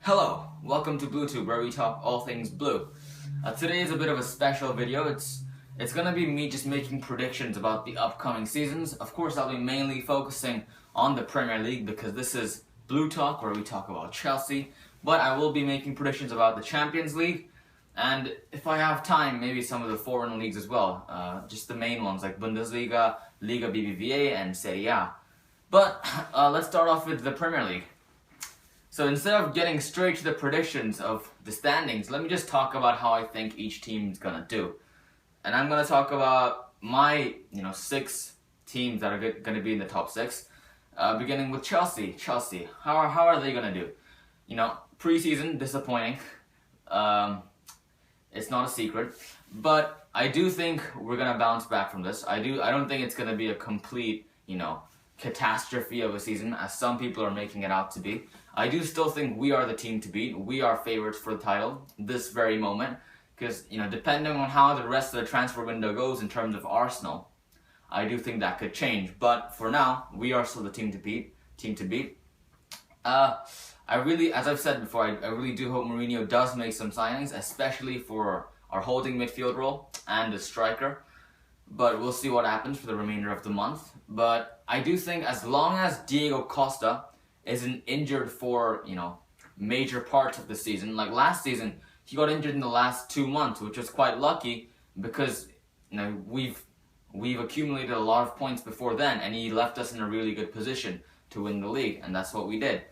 Hello, welcome to BlueTube, where we talk all things blue. Today is a bit of a special video. It's gonna be me just making predictions about the upcoming seasons. Of course, I'll be mainly focusing on the Premier League because this is Blue Talk, where we talk about Chelsea. But I will be making predictions about the Champions League, and if I have time, maybe some of the foreign leagues as well. Just the main ones like Bundesliga, Liga BBVA, and Serie A. But let's start off with the Premier League. So instead of getting straight to the predictions of the standings, let me just talk about how I think each team is gonna do. And I'm gonna talk about my, 6 teams that are gonna be in the top 6. Beginning with Chelsea. Chelsea, how are they gonna do? Preseason disappointing. It's not a secret, but I do think we're gonna bounce back from this. I don't think it's gonna be a complete, catastrophe of a season, as some people are making it out to be. I do still think we are the team to beat. We are favorites for the title this very moment, because depending on how the rest of the transfer window goes in terms of Arsenal, I do think that could change. But for now, we are still the team to beat. I really, as I've said before, I really do hope Mourinho does make some signings, especially for our holding midfield role and a striker. But we'll see what happens for the remainder of the month. But I do think as long as Diego Costa isn't injured for, major parts of the season, like last season, he got injured in the last 2 months, which was quite lucky because, we've accumulated a lot of points before then, and he left us in a really good position to win the league, and that's what we did.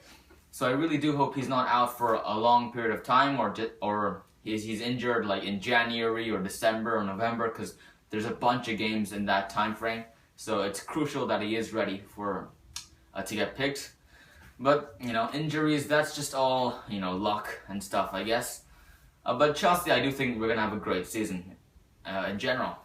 So I really do hope he's not out for a long period of time, or he's injured like in January or December or November, because there's a bunch of games in that time frame. So it's crucial that he is ready for to get picked. But injuries, that's just all luck and stuff, I guess. But Chelsea, I do think we're gonna have a great season in general.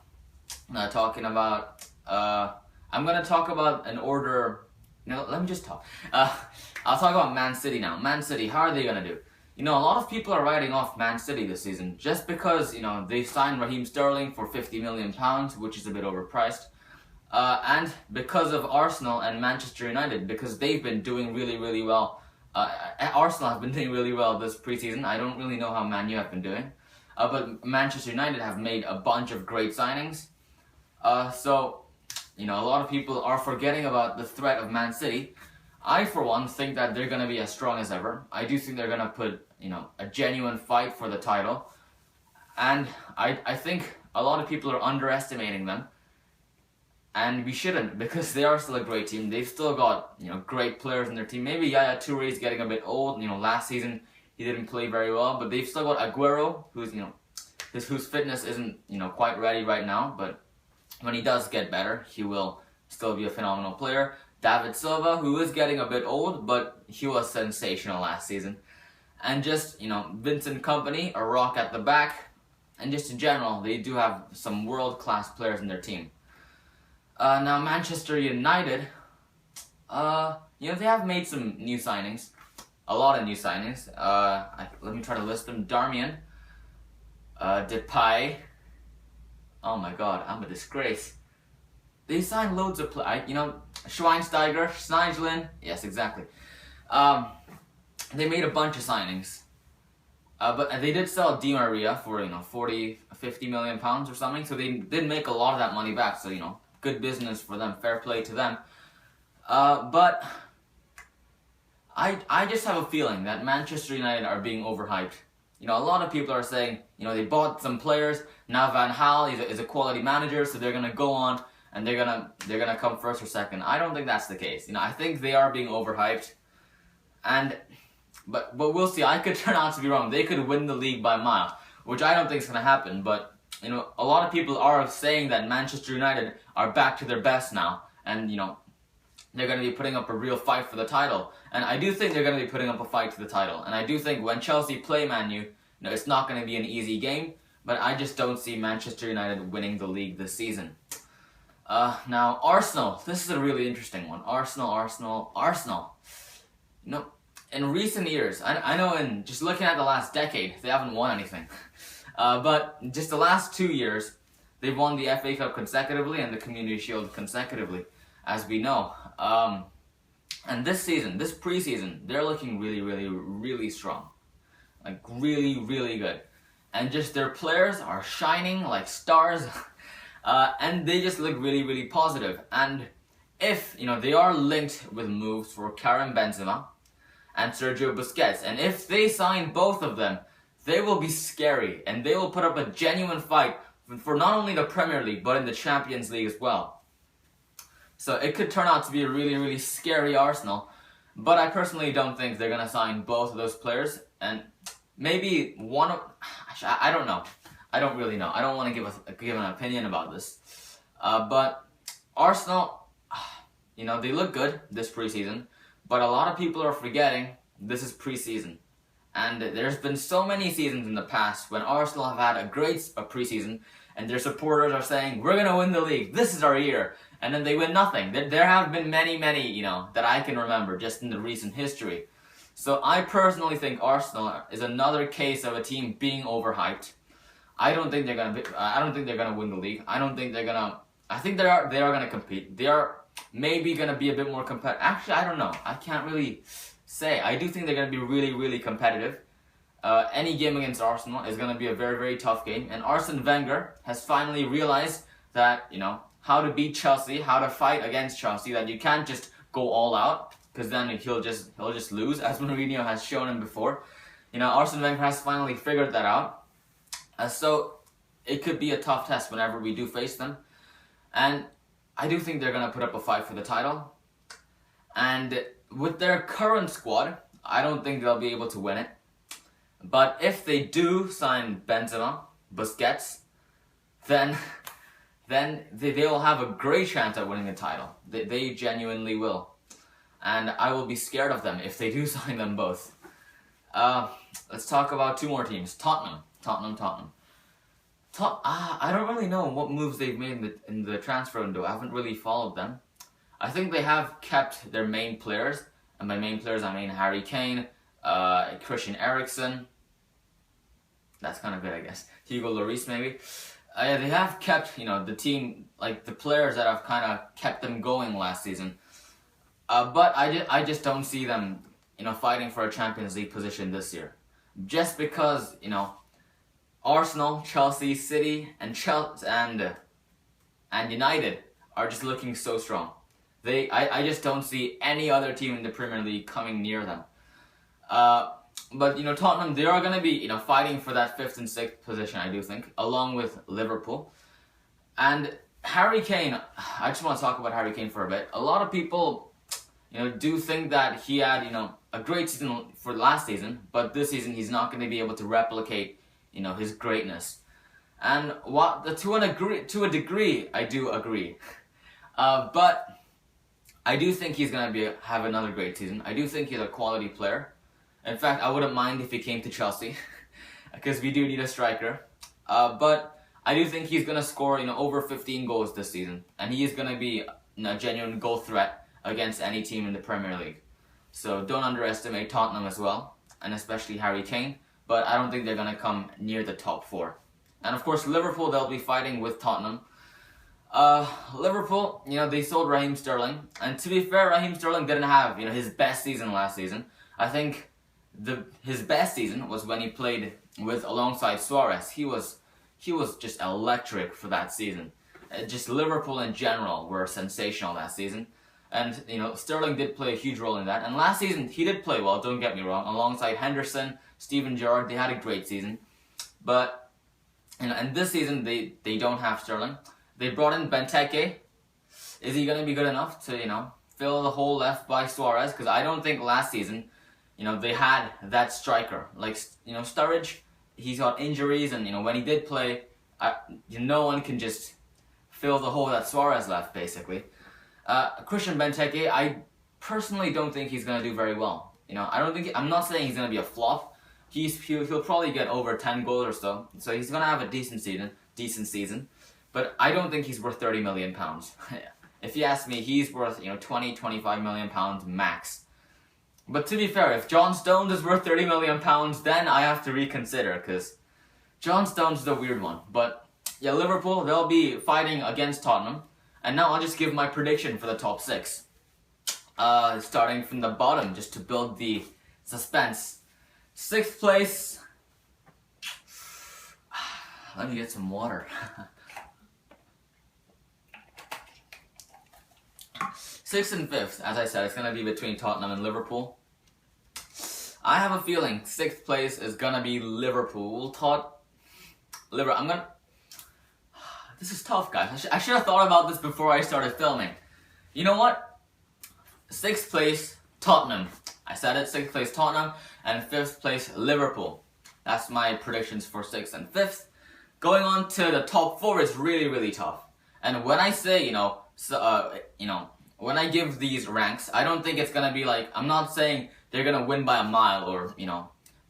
Talking about, I'm gonna talk about an order. Let me just talk. I'll talk about Man City now. Man City, how are they gonna do? A lot of people are writing off Man City this season just because they signed Raheem Sterling for £50 million, which is a bit overpriced. And because of Arsenal and Manchester United, because they've been doing really, really well. Arsenal have been doing really well this preseason. I don't really know how Man U have been doing. But Manchester United have made a bunch of great signings. So, a lot of people are forgetting about the threat of Man City. I, for one, think that they're going to be as strong as ever. I do think they're going to put, a genuine fight for the title. And I think a lot of people are underestimating them. And we shouldn't, because they are still a great team. They've still got, great players in their team. Maybe Yaya Toure is getting a bit old. Last season he didn't play very well, but they've still got Aguero, who's, whose fitness isn't, quite ready right now. But when he does get better, he will still be a phenomenal player. David Silva, who is getting a bit old, but he was sensational last season. And just, Vincent Kompany, a rock at the back. And just in general, they do have some world-class players in their team. Now Manchester United, they have made some new signings. A lot of new signings. Let me try to list them. Darmian, Depay. Oh my god, I'm a disgrace. They signed loads of Schweinsteiger, Schneidlin. Yes, exactly. They made a bunch of signings. But they did sell Di Maria for, 50 million pounds or something. So they did make a lot of that money back. So, good business for them. Fair play to them. But I just have a feeling that Manchester United are being overhyped. A lot of people are saying, they bought some players. Now Van Gaal is a quality manager, so they're gonna go on and they're gonna come first or second. I don't think that's the case. I think they are being overhyped. But we'll see. I could turn out to be wrong. They could win the league by a mile, which I don't think is gonna happen. But a lot of people are saying that Manchester United are back to their best now, and they're going to be putting up a real fight for the title. And I do think they're going to be putting up a fight for the title. And I do think when Chelsea play Man U, it's not going to be an easy game, but I just don't see Manchester United winning the league this season. Now Arsenal, this is a really interesting one. Arsenal. In recent years, I know in just looking at the last decade, they haven't won anything. But just the last 2 years, they've won the FA Cup consecutively and the Community Shield consecutively, as we know. And this season, this preseason, they're looking really, really, really strong. like really, really good. And just their players are shining like stars, and they just look really, really positive. And if, they are linked with moves for Karim Benzema and Sergio Busquets, and if they sign both of them, they will be scary, and they will put up a genuine fight for not only the Premier League, but in the Champions League as well. So it could turn out to be a really, really scary Arsenal, but I personally don't think they're going to sign both of those players, and maybe one of... I don't know. I don't really know. I don't want to give an opinion about this. But Arsenal, they look good this preseason, but a lot of people are forgetting this is preseason. And there's been so many seasons in the past when Arsenal have had a great preseason, and their supporters are saying, we're going to win the league, this is our year, and then they win nothing. There have been many, that I can remember just in the recent history. So I personally think Arsenal is another case of a team being overhyped. I don't think they're gonna win the league. I think they are gonna compete. They are maybe gonna be a bit more competitive. Actually, I don't know. I can't really say. I do think they're gonna be really, really competitive. Any game against Arsenal is gonna be a very, very tough game. And Arsene Wenger has finally realized that how to beat Chelsea, how to fight against Chelsea. That you can't just go all out, because then he'll just lose, as Mourinho has shown him before. Arsene Wenger has finally figured that out. So it could be a tough test whenever we do face them. And I do think they're going to put up a fight for the title. And with their current squad, I don't think they'll be able to win it. But if they do sign Benzema, Busquets, then they will have a great chance at winning the title. They genuinely will. And I will be scared of them if they do sign them both. Let's talk about two more teams. Tottenham. I don't really know what moves they've made in the transfer window. I haven't really followed them. I think they have kept their main players. And by main players, I mean Harry Kane, Christian Eriksen. That's kind of good, I guess. Hugo Lloris, maybe. They have kept, the team, like the players that have kind of kept them going last season. But I just don't see them, fighting for a Champions League position this year. Just because, Arsenal, Chelsea, City, and United are just looking so strong. I just don't see any other team in the Premier League coming near them. But Tottenham, they are going to be fighting for that 5th and 6th position, I do think, along with Liverpool. And Harry Kane, I just want to talk about Harry Kane for a bit. A lot of people do think that he had a great season for last season, but this season he's not going to be able to replicate his greatness. And to a degree, I do agree. But I do think he's going to have another great season. I do think he's a quality player. In fact, I wouldn't mind if he came to Chelsea, because we do need a striker. But I do think he's going to score over 15 goals this season, and he is going to be a genuine goal threat against any team in the Premier League. So don't underestimate Tottenham as well, and especially Harry Kane. But I don't think they're going to come near the top 4. And of course, Liverpool, they'll be fighting with Tottenham. Liverpool, they sold Raheem Sterling. And to be fair, Raheem Sterling didn't have, his best season last season. I think his best season was when he played alongside Suarez. He was just electric for that season. Just Liverpool in general were sensational that season. And, Sterling did play a huge role in that. And last season, he did play well, don't get me wrong. Alongside Henderson, Steven Gerrard, they had a great season. But, and this season, they don't have Sterling. They brought in Benteke. Is he going to be good enough to, fill the hole left by Suarez? Because I don't think last season, they had that striker. Like, Sturridge, he's got injuries. And, when he did play, no one can just fill the hole that Suarez left, basically. Christian Benteke, I personally don't think he's going to do very well. I'm not saying he's going to be a flop. He'll probably get over 10 goals or so. So he's going to have a decent season. But I don't think he's worth £30 million. If you ask me, he's worth, 20, 25 million pounds max. But to be fair, if John Stones is worth £30 million, then I have to reconsider, because John Stones is a weird one. But yeah, Liverpool, they'll be fighting against Tottenham. And now I'll just give my prediction for the top 6. Starting from the bottom, just to build the suspense. 6th place, Let me get some water. 6th and 5th, as I said, it's going to be between Tottenham and Liverpool. I have a feeling 6th place is going to be Liverpool. This is tough, guys. I should have thought about this before I started filming. You know what? 6th place, Tottenham. I said it, 6th place, Tottenham, and 5th place, Liverpool. That's my predictions for 6th and 5th. Going on to the top 4 is really, really tough. And when I say, when I give these ranks, I don't think it's going to be like, I'm not saying they're going to win by a mile or,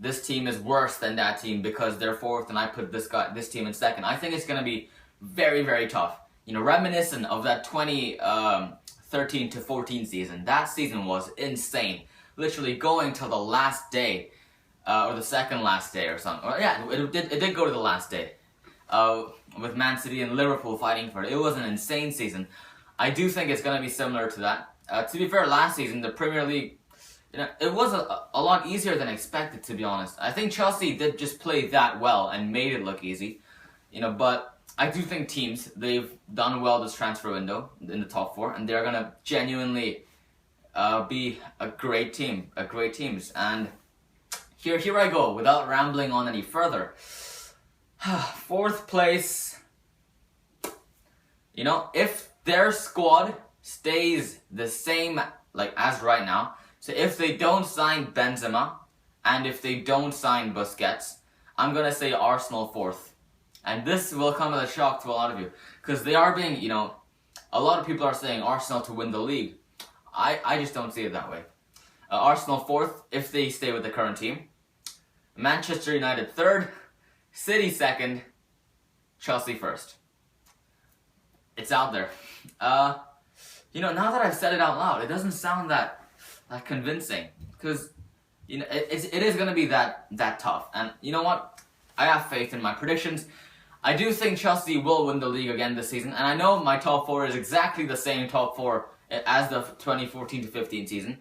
this team is worse than that team because they're 4th and I put this team in 2nd. I think it's going to be very, very tough. Reminiscent of that 2013 to 14 season. That season was insane. Literally going till the last day, or the second last day or something. It did go to the last day. With Man City and Liverpool fighting for it. It was an insane season. I do think it's going to be similar to that. To be fair, last season, the Premier League, it was a lot easier than expected, to be honest. I think Chelsea did just play that well and made it look easy. But I do think teams, they've done well this transfer window in the top 4, and they're going to genuinely be a great team, teams. And here I go, without rambling on any further. 4th place, if their squad stays the same as right now, so if they don't sign Benzema, and if they don't sign Busquets, I'm going to say Arsenal 4th. And this will come as a shock to a lot of you, because they are being, a lot of people are saying Arsenal to win the league. I just don't see it that way. Arsenal 4th, if they stay with the current team. Manchester United 3rd, City 2nd, Chelsea 1st. It's out there. Now that I've said it out loud, it doesn't sound that convincing, because it is going to be that tough. And you know what? I have faith in my predictions. I do think Chelsea will win the league again this season, and I know my top 4 is exactly the same top 4 as the 2014 to 15 season.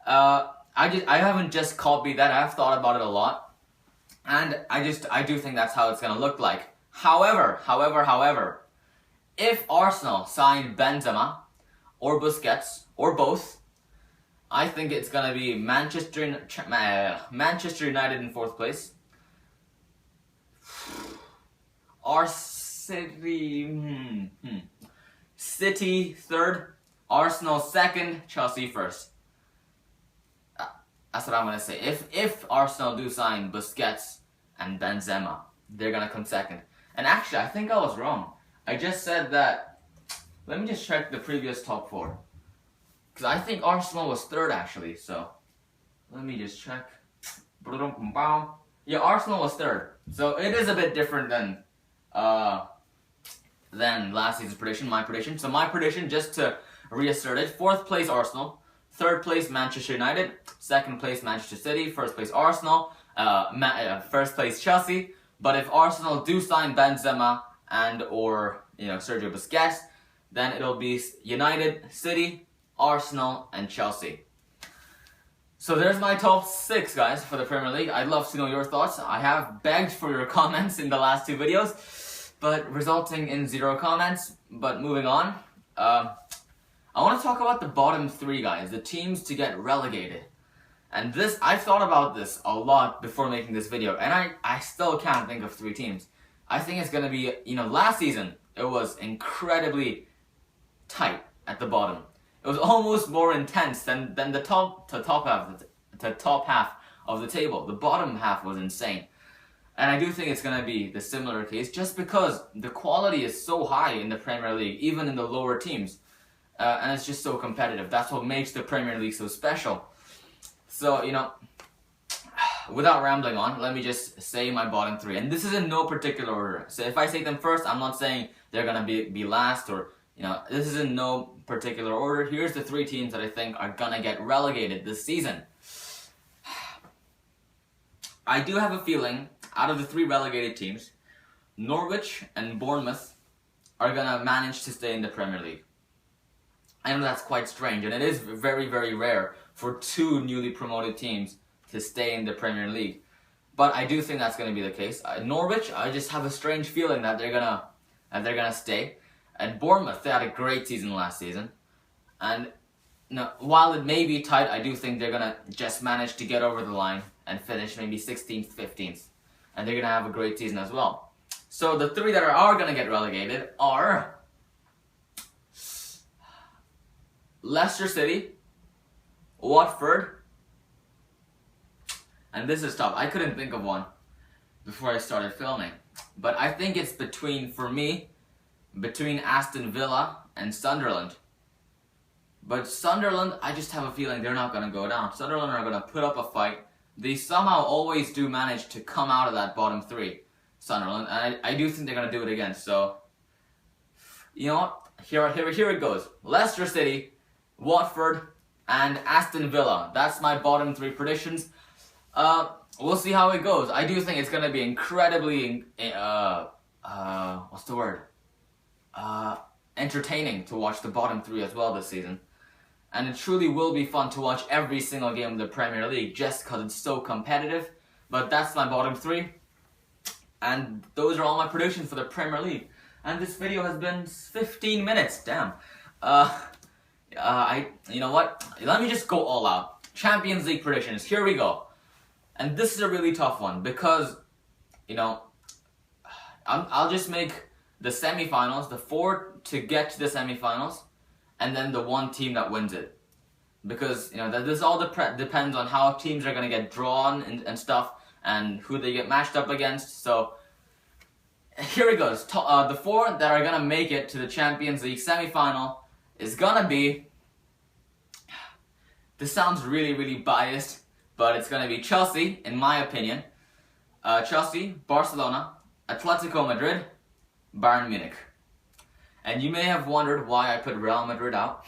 I haven't just copied that. I've thought about it a lot, and I do think that's how it's going to look like. However, if Arsenal signed Benzema or Busquets or both, I think it's going to be Manchester United in 4th place. City 3rd, Arsenal 2nd, Chelsea 1st. That's what I'm going to say. If Arsenal do sign Busquets and Benzema, they're going to come 2nd. And actually, I think I was wrong. I just said that. Let me just check the previous top 4. Because I think Arsenal was 3rd actually, so let me just check. Yeah, Arsenal was 3rd. So it is a bit different than last season's prediction, my prediction. So my prediction, just to reassert it, 4th place Arsenal, 3rd place Manchester United, 2nd place Manchester City, 1st place Arsenal, 1st place Chelsea. But if Arsenal do sign Benzema and or Sergio Busquets, then it'll be United, City, Arsenal, and Chelsea. So there's my top 6, guys, for the Premier League. I'd love to know your thoughts. I have begged for your comments in the last 2 videos, but resulting in 0 comments. But moving on, I want to talk about the bottom 3, guys, the teams to get relegated. And this, I've thought about this a lot before making this video, and I still can't think of 3 teams. I think it's going to be, last season, it was incredibly tight at the bottom. It was almost more intense than the top half of the table. The bottom half was insane. And I do think it's going to be the similar case, just because the quality is so high in the Premier League, even in the lower teams. And it's just so competitive. That's what makes the Premier League so special. So, without rambling on, let me just say my bottom 3. And this is in no particular order. So if I say them first, I'm not saying they're going to be last or, this is in no particular order. Here's the 3 teams that I think are going to get relegated this season. I do have a feeling, out of the 3 relegated teams, Norwich and Bournemouth are going to manage to stay in the Premier League. I know that's quite strange, and it is very, very rare for 2 newly promoted teams to stay in the Premier League. but I do think that's going to be the case. Norwich, I just have a strange feeling that they're gonna stay. And Bournemouth, they had a great season last season, and while it may be tight, I do think they're gonna just manage to get over the line and finish maybe 16th, 15th, and they're gonna have a great season as well. So the three that are gonna get relegated are Leicester City, Watford, and this is tough. I couldn't think of one before I started filming, but I think it's between Aston Villa and Sunderland. But Sunderland, I just have a feeling they're not going to go down. Sunderland are going to put up a fight. They somehow always do manage to come out of that bottom three, Sunderland, and I do think they're going to do it again. So, you know what? Here it goes. Leicester City, Watford, and Aston Villa. That's my bottom three predictions. We'll see how it goes. I do think it's going to be incredibly, entertaining to watch the bottom three as well this season. And it truly will be fun to watch every single game of the Premier League just because it's so competitive. But that's my bottom three. And those are all my predictions for the Premier League. And this video has been 15 minutes. Damn. You know what? Let me just go all out. Champions League predictions. Here we go. And this is a really tough one because, I'll just make the semifinals, the 4 to get to the semifinals, and then the one team that wins it. Because, this all depends on how teams are going to get drawn and stuff, and who they get matched up against. So, here it goes. The 4 that are going to make it to the Champions League semifinal is going to be... This sounds really, really biased, but it's going to be Chelsea, in my opinion. Chelsea, Barcelona, Atletico Madrid, Bayern Munich. And you may have wondered why I put Real Madrid out.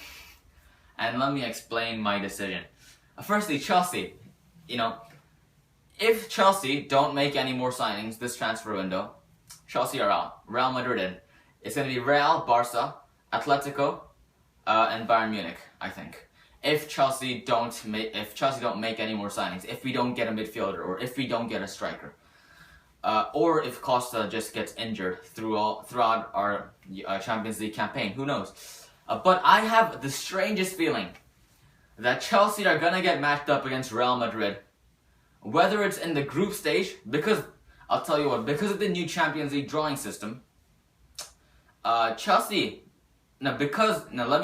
And let me explain my decision. Firstly, Chelsea. If Chelsea don't make any more signings this transfer window, Chelsea are out. Real Madrid in. It's going to be Real, Barca, Atletico, and Bayern Munich, I think. If Chelsea don't make any more signings, if we don't get a midfielder, or if we don't get a striker. Or if Costa just gets injured throughout our Champions League campaign. Who knows? But I have the strangest feeling that Chelsea are going to get matched up against Real Madrid. Whether it's in the group stage, because, I'll tell you what, because of the new Champions League drawing system, let me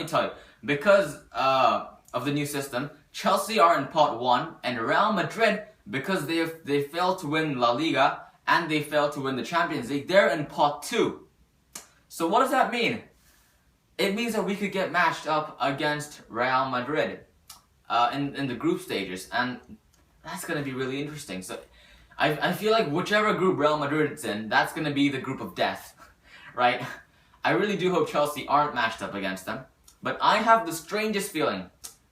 tell you, because of the new system, Chelsea are in pot 1, and Real Madrid, because they failed to win La Liga, and they failed to win the Champions League, they're in pot 2. So what does that mean? It means that we could get matched up against Real Madrid in the group stages, and that's going to be really interesting. So I feel like whichever group Real Madrid's in, that's going to be the group of death, right? I really do hope Chelsea aren't matched up against them, but I have the strangest feeling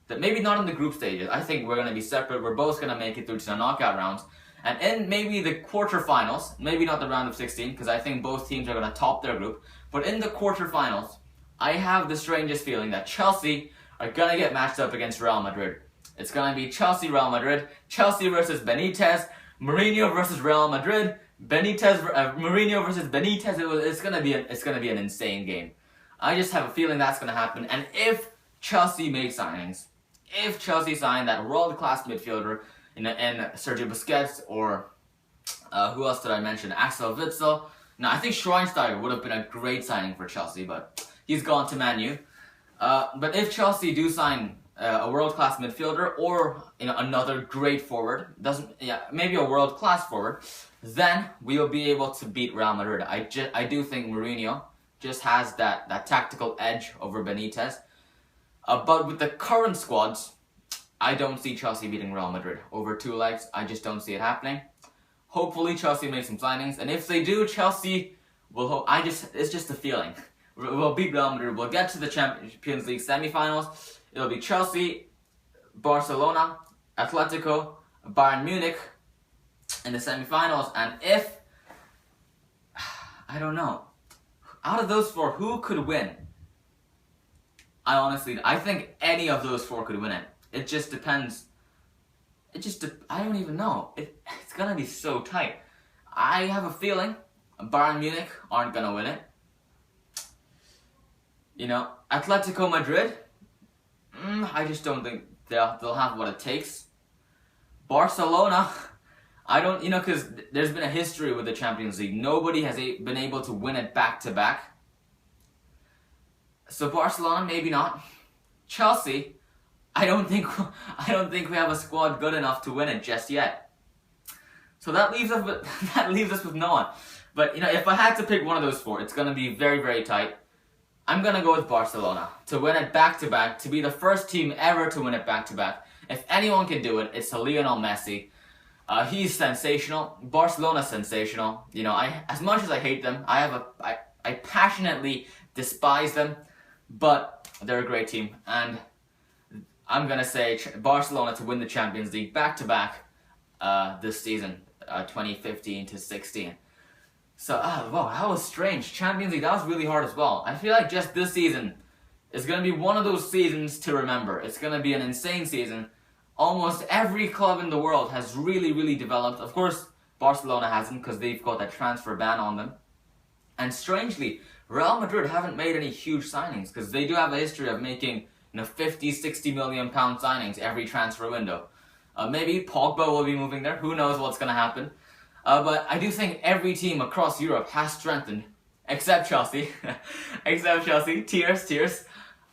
that maybe not in the group stages. I think we're going to be separate. We're both going to make it through to the knockout rounds. And in maybe the quarterfinals, maybe not the round of 16, because I think both teams are going to top their group, but in the quarterfinals, I have the strangest feeling that Chelsea are going to get matched up against Real Madrid. It's going to be Chelsea-Real Madrid, Chelsea versus Benitez, Mourinho versus Real Madrid, Mourinho versus Benitez. It's going to be an insane game. I just have a feeling that's going to happen. And if Chelsea make signings, if Chelsea sign that world-class midfielder in Sergio Busquets, or who else did I mention? Axel Witsel. No, I think Schweinsteiger would have been a great signing for Chelsea, but he's gone to Man U. But if Chelsea do sign a world-class midfielder, or another great forward, maybe a world-class forward, then we will be able to beat Real Madrid. I do think Mourinho just has that tactical edge over Benitez. But with the current squads, I don't see Chelsea beating Real Madrid over 2 legs. I just don't see it happening. Hopefully Chelsea makes some signings, and if they do, Chelsea will it's just a feeling. We'll beat Real Madrid. We'll get to the Champions League semi-finals. It'll be Chelsea, Barcelona, Atletico, Bayern Munich in the semi-finals, and if I don't know, out of those 4, who could win? I think any of those 4 could win it. It just depends. I don't even know. It's gonna be so tight. I have a feeling Bayern Munich aren't gonna win it. You know, Atletico Madrid, I just don't think they'll have what it takes. Barcelona, I don't, because there's been a history with the Champions League. Nobody has been able to win it back to back. So Barcelona, maybe not. Chelsea, I don't think we have a squad good enough to win it just yet. So that leaves us with no one. But if I had to pick one of those four, it's gonna be very, very tight. I'm gonna go with Barcelona to win it back to back, to be the first team ever to win it back to back. If anyone can do it, it's Lionel Messi. He's sensational. Barcelona's sensational. As much as I hate them, I passionately despise them, but they're a great team, and I'm gonna say Barcelona to win the Champions League back to back this season, 2015 to 16. So, wow, that was strange. Champions League, that was really hard as well. I feel like just this season is going to be one of those seasons to remember. It's going to be an insane season. Almost every club in the world has really, really developed. Of course, Barcelona hasn't because they've got that transfer ban on them. And strangely, Real Madrid haven't made any huge signings because they do have a history of making 50, 60 million pound signings every transfer window. Maybe Pogba will be moving there. Who knows what's going to happen. But I do think every team across Europe has strengthened, except Chelsea. Except Chelsea. Tears.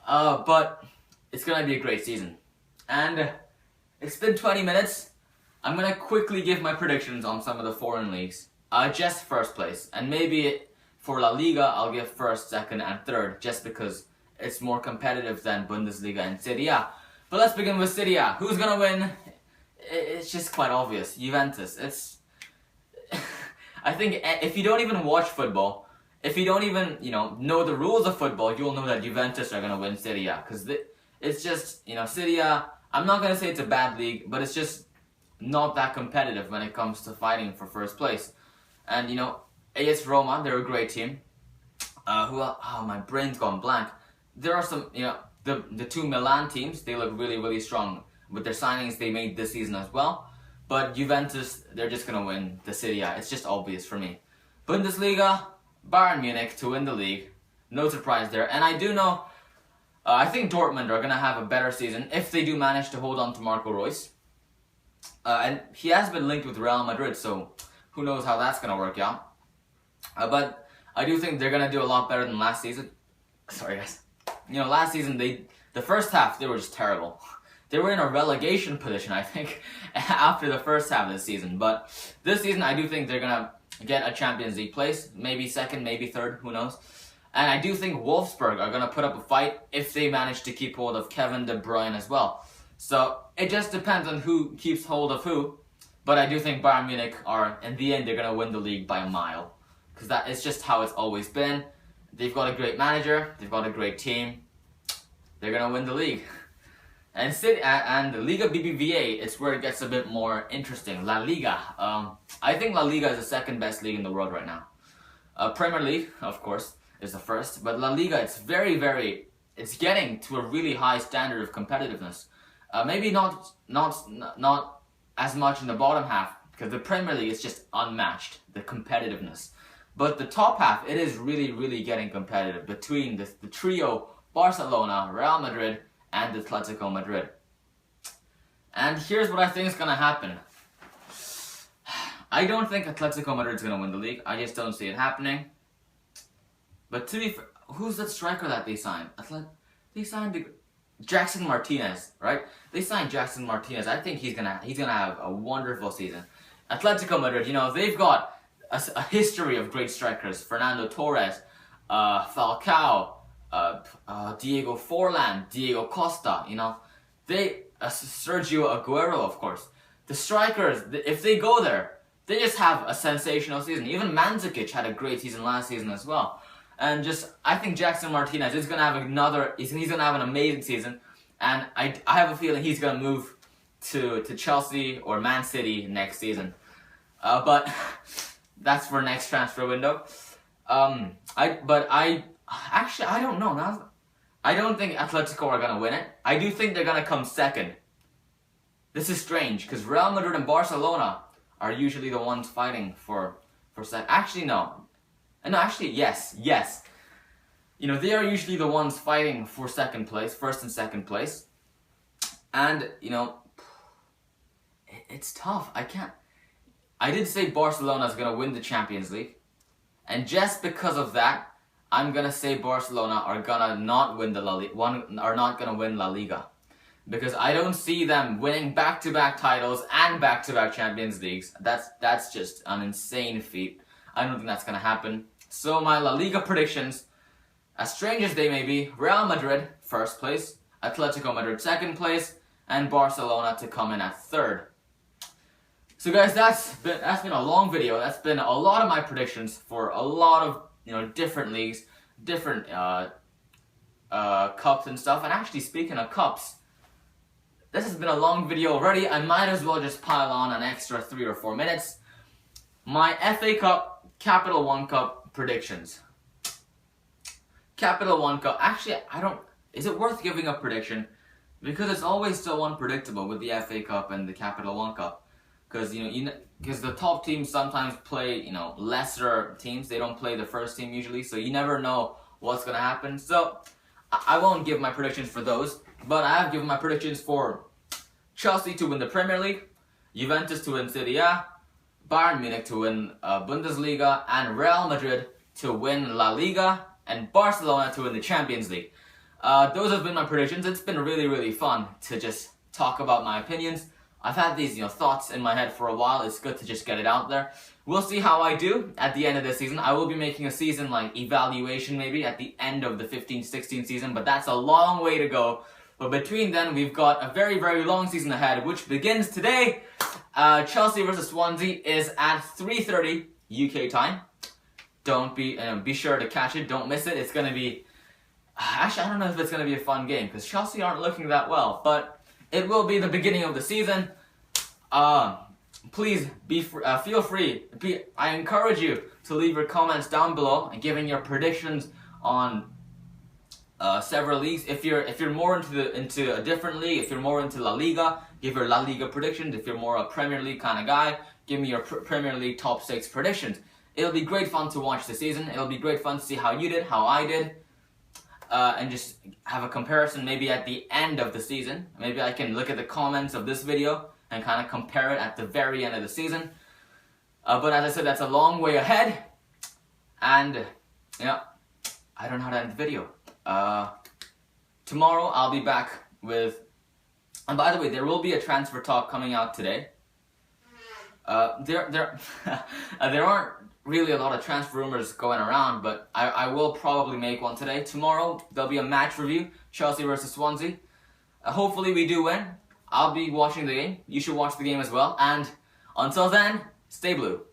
But it's going to be a great season. And it's been 20 minutes. I'm going to quickly give my predictions on some of the foreign leagues. Just first place. And maybe for La Liga, I'll give first, second, and third, just because it's more competitive than Bundesliga and Serie A. But let's begin with Serie A. Who's going to win? It's just quite obvious. Juventus. I think if you don't even watch football, if you don't even, know the rules of football, you'll know that Juventus are going to win Serie A. Because it's just, Serie A, I'm not going to say it's a bad league, but it's just not that competitive when it comes to fighting for first place. And, AS Roma, they're a great team. My brain's gone blank. There are some, the two Milan teams, they look really, really strong with their signings they made this season as well. But Juventus, they're just going to win the Serie A. It's just obvious for me. Bundesliga, Bayern Munich to win the league. No surprise there. And I do know, I think Dortmund are going to have a better season if they do manage to hold on to Marco Reus. And he has been linked with Real Madrid, so who knows how that's going to work out. But I do think they're going to do a lot better than last season. Sorry, guys. Last season, the first half, they were just terrible. They were in a relegation position, I think, after the first half of the season. But this season, I do think they're going to get a Champions League place. Maybe second, maybe third, who knows. And I do think Wolfsburg are going to put up a fight if they manage to keep hold of Kevin De Bruyne as well. So it just depends on who keeps hold of who. But I do think Bayern Munich are, in the end, they're going to win the league by a mile. Because that is just how it's always been. They've got a great manager. They've got a great team. They're going to win the league. And the Liga BBVA is where it gets a bit more interesting. La Liga. I think La Liga is the second best league in the world right now. Premier League, of course, is the first. But La Liga, it's it's getting to a really high standard of competitiveness. Maybe not as much in the bottom half, because the Premier League is just unmatched, the competitiveness. But the top half, it is really, really getting competitive between the trio Barcelona, Real Madrid, and Atletico Madrid. And here's what I think is going to happen. I don't think Atletico Madrid is going to win the league. I just don't see it happening. But to be fair, who's that striker that they signed? They signed Jackson Martinez, right? They signed Jackson Martinez. I think he's gonna have a wonderful season. Atletico Madrid, they've got a history of great strikers. Fernando Torres, Falcao, Diego Forlan, Diego Costa, Sergio Aguero, of course. The strikers, if they go there, they just have a sensational season. Even Mandzukic had a great season last season as well. And I think Jackson Martinez is gonna have he's gonna have an amazing season. And I have a feeling he's gonna move to Chelsea or Man City next season. But that's for next transfer window. I don't know. I don't think Atletico are gonna win it. I do think they're gonna come second. this is strange because Real Madrid and Barcelona are usually the ones fighting for second. Actually, no. No, actually, yes. You know, they are usually the ones fighting for second place, first and second place. And, you know, it's tough. I did say Barcelona is going to win the Champions League. And just because of that, I'm going to say Barcelona are going to not win the are not going to win La Liga. Because I don't see them winning back-to-back titles and back-to-back Champions Leagues. That's just an insane feat. I don't think that's going to happen. So my La Liga predictions, as strange as they may be, Real Madrid, first place, Atletico Madrid, second place, and Barcelona to come in at third. So guys, that's been a long video. That's been a lot of my predictions for a lot of, you know, different leagues, different cups and stuff. And actually, speaking of cups, this has been a long video already. I might as well just pile on an extra 3 or 4 minutes. My FA Cup, Capital One Cup predictions. Capital One Cup. Actually, is it worth giving a prediction? Because it's always so unpredictable with the FA Cup and the Capital One Cup. Because because the top teams sometimes play, you know, lesser teams. They don't play the first team usually, so you never know what's gonna happen. So I won't give my predictions for those, but I have given my predictions for Chelsea to win the Premier League, Juventus to win Serie A, Bayern Munich to win Bundesliga, and Real Madrid to win La Liga, and Barcelona to win the Champions League. Those have been my predictions. It's been really, really fun to just talk about my opinions. I've had these, you know, thoughts in my head for a while. It's good to just get it out there. We'll see how I do at the end of the season. I will be making a season like evaluation maybe at the end of the 15-16 season, but that's a long way to go. But between then, we've got a very, very long season ahead, which begins today. Chelsea versus Swansea is at 3:30 UK time. Don't be sure to catch it. Don't miss it. It's gonna be. Actually, I don't know if it's gonna be a fun game because Chelsea aren't looking that well, but it will be the beginning of the season. Please feel free. I encourage you to leave your comments down below and giving your predictions on several leagues. If you're more into a different league, if you're more into La Liga, give your La Liga predictions. If you're more a Premier League kind of guy, give me your Premier League top 6 predictions. It'll be great fun to watch the season. It'll be great fun to see how you did, how I did. And just have a comparison maybe at the end of the season. Maybe I can look at the comments of this video and kind of compare it at the very end of the season. But as I said, that's a long way ahead. And, yeah, I don't know how to end the video. Tomorrow I'll be back with... And by the way, there will be a transfer talk coming out today. There aren't really a lot of transfer rumors going around, but I will probably make one today. Tomorrow, there'll be a match review, Chelsea versus Swansea. Hopefully we do win. I'll be watching the game. You should watch the game as well. And until then, stay blue.